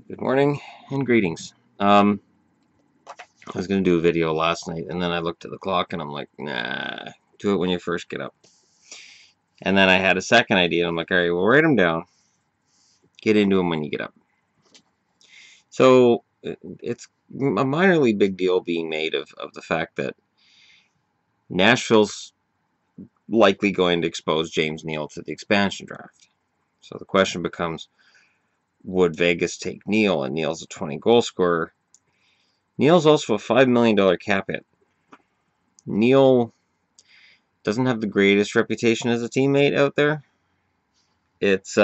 Good morning and greetings. I was going to do a video last night, and then I looked at the clock and I'm like, nah, do it when you first get up. And then I had a second idea, and I'm like, all right, well, write them down. Get into them when you get up. So it's a minorly big deal being made of the fact that Nashville's likely going to expose James Neal to the expansion draft. So the question becomes, would Vegas take Neal? And Neal's a 20-goal scorer. Neal's also a $5 million cap hit. Neal doesn't have the greatest reputation as a teammate out there. It's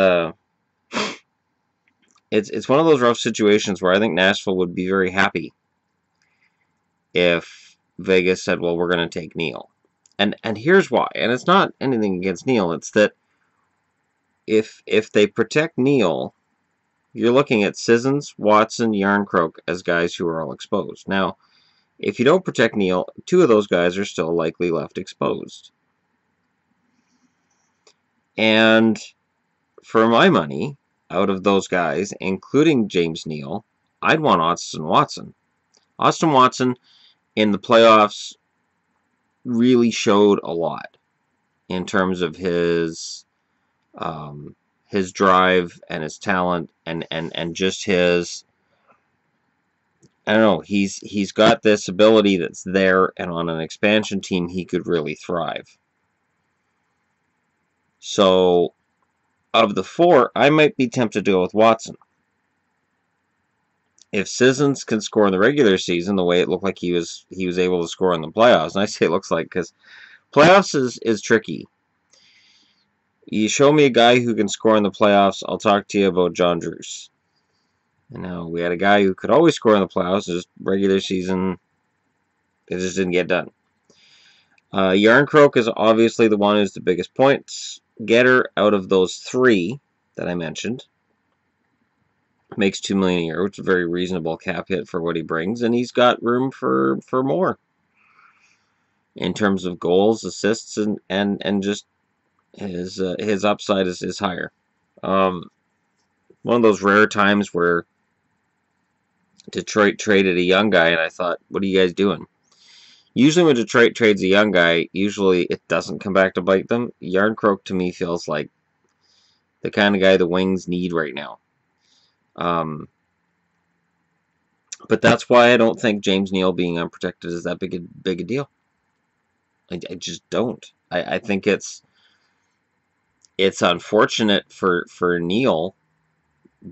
it's one of those rough situations where I think Nashville would be very happy if Vegas said, "Well, we're going to take Neal," and here's why. And it's not anything against Neal. It's that if they protect Neal, you're looking at Sissons, Watson, Yarncroke as guys who are all exposed. Now, if you don't protect Neal, two of those guys are still likely left exposed. And for my money, out of those guys, including James Neal, I'd want Austin Watson. Austin Watson in the playoffs really showed a lot in terms of his drive and his talent and just his, I don't know, he's got this ability that's there, and on an expansion team he could really thrive. So of the four, I might be tempted to go with Watson. If Sissons can score in the regular season the way it looked like he was able to score in the playoffs, and I say it looks like because playoffs is tricky. You show me a guy who can score in the playoffs, I'll talk to you about John Druce. You know, we had a guy who could always score in the playoffs, just regular season, it just didn't get done. Yarncroke is obviously the one who's the biggest points getter out of those three that I mentioned. Makes $2 million a year, which is a very reasonable cap hit for what he brings, and he's got room for more in terms of goals, assists, and just his upside is higher. One of those rare times where Detroit traded a young guy, and I thought, what are you guys doing? Usually when Detroit trades a young guy, usually it doesn't come back to bite them. Yarncroke to me feels like the kind of guy the Wings need right now. But that's why I don't think James Neal being unprotected is that big a deal. I just don't. I think it's unfortunate for Neal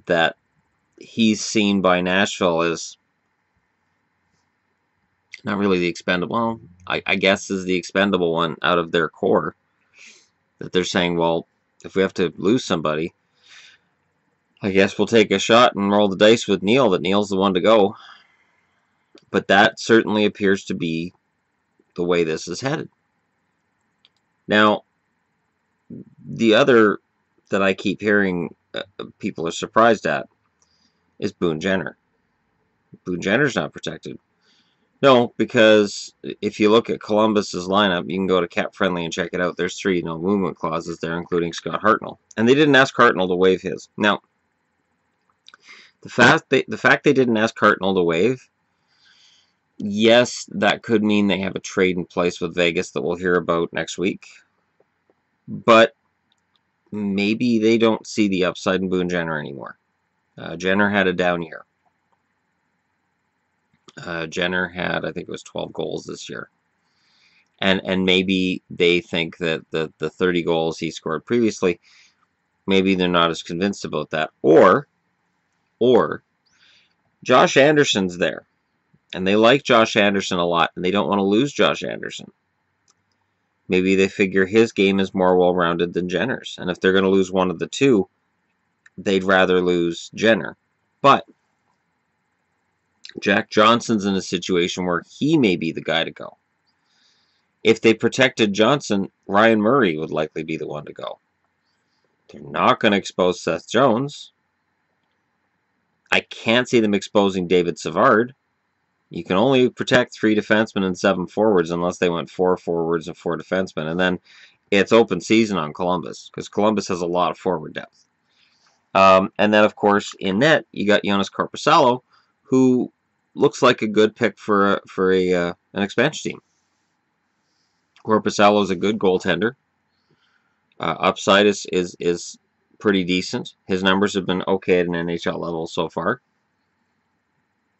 that he's seen by Nashville as not really the expendable. Well, I guess is the expendable one out of their core. That they're saying, well, if we have to lose somebody, I guess we'll take a shot and roll the dice with Neal, that Neal's the one to go. But that certainly appears to be the way this is headed. Now, the other that I keep hearing people are surprised at is Boone Jenner. Boone Jenner's not protected. No, because if you look at Columbus's lineup, you can go to Cap Friendly and check it out. There's 3 no movement clauses there, including Scott Hartnell. And they didn't ask Hartnell to waive his. Now, the fact they didn't ask Hartnell to waive, yes, that could mean they have a trade in place with Vegas that we'll hear about next week. But maybe they don't see the upside in Boone Jenner anymore. Jenner had a down year. Jenner had, I think it was 12 goals this year. And maybe they think that the 30 goals he scored previously, maybe they're not as convinced about that. Or Josh Anderson's there. And they like Josh Anderson a lot, and they don't want to lose Josh Anderson. Maybe they figure his game is more well-rounded than Jenner's. And if they're going to lose one of the two, they'd rather lose Jenner. But Jack Johnson's in a situation where he may be the guy to go. If they protected Johnson, Ryan Murray would likely be the one to go. They're not going to expose Seth Jones. I can't see them exposing David Savard. You can only protect 3 defensemen and 7 forwards unless they went 4 forwards and 4 defensemen. And then it's open season on Columbus, because Columbus has a lot of forward depth. And then, of course, in net, you got Jonas Korpisalo, who looks like a good pick for an expansion team. Korpisalo is a good goaltender. Upside is pretty decent. His numbers have been okay at an NHL level so far.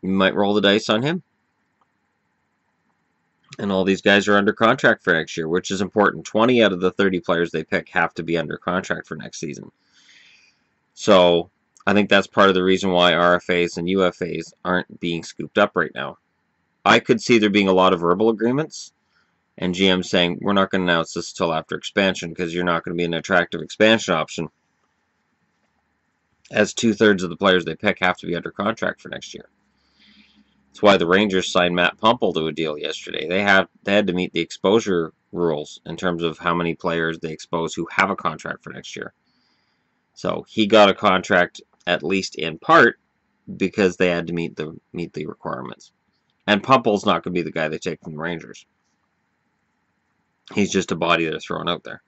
You might roll the dice on him. And all these guys are under contract for next year, which is important. 20 out of the 30 players they pick have to be under contract for next season. So I think that's part of the reason why RFAs and UFAs aren't being scooped up right now. I could see there being a lot of verbal agreements and GM saying, we're not going to announce this until after expansion because you're not going to be an attractive expansion option, as 2/3 of the players they pick have to be under contract for next year. That's why the Rangers signed Matt Pumple to a deal yesterday. They had to meet the exposure rules in terms of how many players they expose who have a contract for next year. So he got a contract, at least in part, because they had to meet the requirements. And Pumple's not going to be the guy they take from the Rangers. He's just a body they're throwing out there.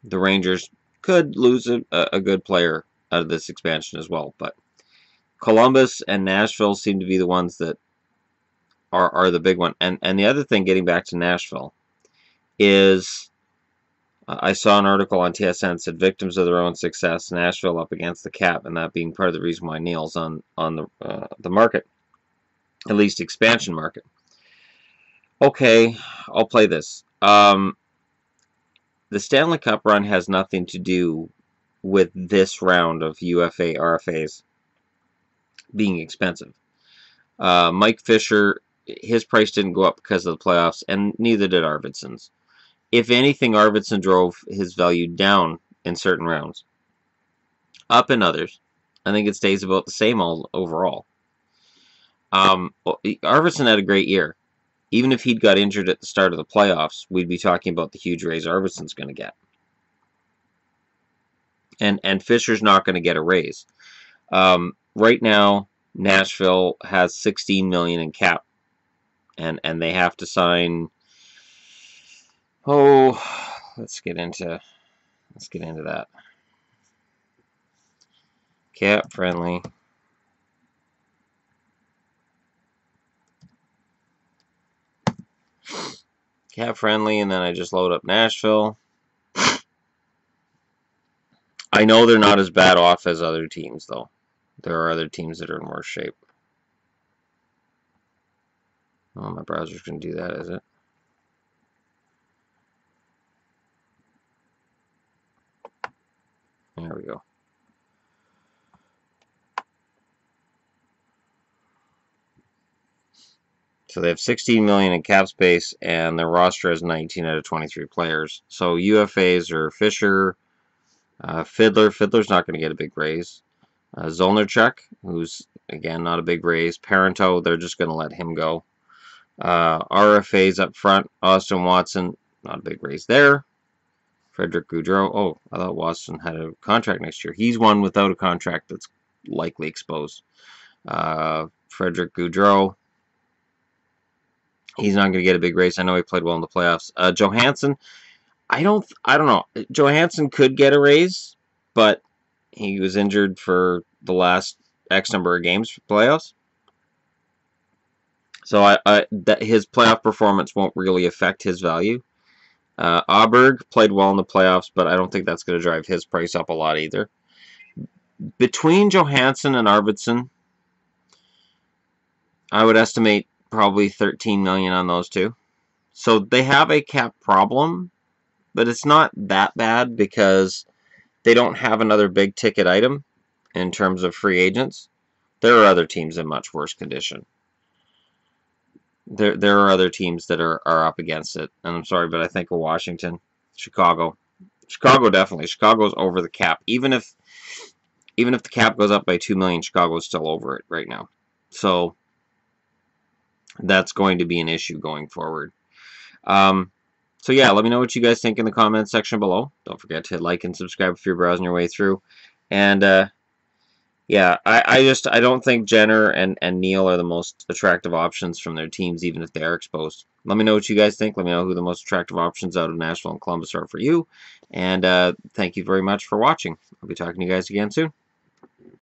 The Rangers could lose a good player out of this expansion as well, but Columbus and Nashville seem to be the ones that are the big one. And the other thing, getting back to Nashville, is I saw an article on TSN said victims of their own success, Nashville up against the cap, and that being part of the reason why Neal's on the market, at least expansion market. Okay, I'll play this. The Stanley Cup run has nothing to do with this round of UFA RFAs being expensive. Mike Fisher, his price didn't go up because of the playoffs, and neither did Arvidsson's. If anything, Arvidsson drove his value down in certain rounds. Up in others. I think it stays about the same overall. Arvidsson had a great year. Even if he'd got injured at the start of the playoffs, we'd be talking about the huge raise Arvidsson's going to get. And Fisher's not going to get a raise. Right now, Nashville has $16 million in cap, and they have to sign. Oh, let's get into that. Cap friendly. Cap friendly, and then I just load up Nashville. I know they're not as bad off as other teams, though. There are other teams that are in worse shape. Oh, my browser's going to do that, is it? There we go. So they have $16 million in cap space, and their roster has 19 out of 23 players. So UFAs are Fisher, Fiddler. Fiddler's not going to get a big raise. Zolnarchuk, who's, again, not a big raise. Parento, they're just going to let him go. RFAs up front. Austin Watson, not a big raise there. Frederick Gaudreau. Oh, I thought Watson had a contract next year. He's one without a contract that's likely exposed. Frederick Gaudreau. He's not going to get a big raise. I know he played well in the playoffs. Johansson, I don't know. Johansson could get a raise, but he was injured for the last X number of games for playoffs. So his playoff performance won't really affect his value. Auberg played well in the playoffs, but I don't think that's going to drive his price up a lot either. Between Johansson and Arvidsson, I would estimate probably $13 million on those two. So they have a cap problem, but it's not that bad because they don't have another big ticket item in terms of free agents. There are other teams in much worse condition. There are other teams that are up against it. And I'm sorry, but I think of Washington, Chicago. Chicago definitely. Chicago's over the cap. Even if the cap goes up by $2 million, Chicago's still over it right now. So that's going to be an issue going forward. So yeah, let me know what you guys think in the comments section below. Don't forget to like and subscribe if you're browsing your way through. And yeah, I don't think Jenner and Neal are the most attractive options from their teams, even if they are exposed. Let me know what you guys think. Let me know who the most attractive options out of Nashville and Columbus are for you. And thank you very much for watching. I'll be talking to you guys again soon.